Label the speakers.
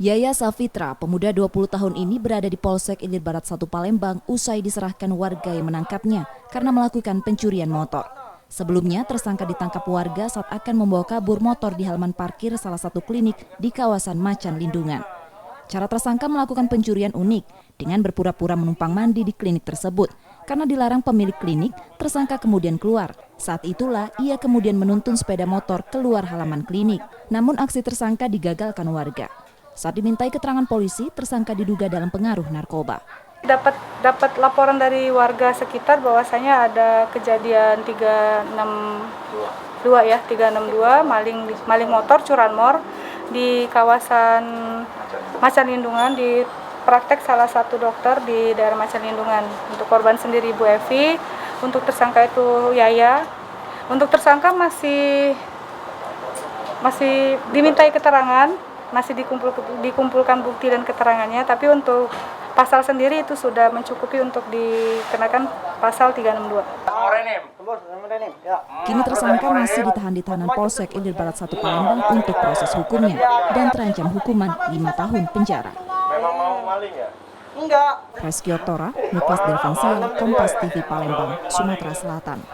Speaker 1: Yaya Safitra, pemuda 20 tahun ini berada di Polsek Ilir Barat 1 Palembang usai diserahkan warga yang menangkapnya karena melakukan pencurian motor. Sebelumnya, tersangka ditangkap warga saat akan membawa kabur motor di halaman parkir salah satu klinik di kawasan Macan Lindungan. Cara tersangka melakukan pencurian unik dengan berpura-pura menumpang mandi di klinik tersebut. Karena dilarang pemilik klinik, tersangka kemudian keluar. Saat itulah ia kemudian menuntun sepeda motor keluar halaman klinik. Namun aksi tersangka digagalkan warga. Saat dimintai keterangan polisi, tersangka diduga dalam pengaruh narkoba.
Speaker 2: Dapat laporan dari warga sekitar bahwasanya ada kejadian 362 maling motor curanmor di kawasan Macan Lindungan, di praktek salah satu dokter di daerah Macan Lindungan. Untuk korban sendiri Ibu Evi, untuk tersangka itu Yaya. Untuk tersangka masih dimintai keterangan, masih dikumpulkan bukti dan keterangannya, tapi untuk pasal sendiri itu sudah mencukupi untuk dikenakan pasal 362.
Speaker 1: Kini tersangka masih ditahan di tahanan Polsek Ilir Barat 1 Palembang untuk proses hukumnya dan terancam hukuman 5 tahun penjara.
Speaker 3: Memang mau maling ya? Enggak.
Speaker 1: Reski Oktora, Niklas Delvansia, Kompas TV Palembang, Sumatera Selatan.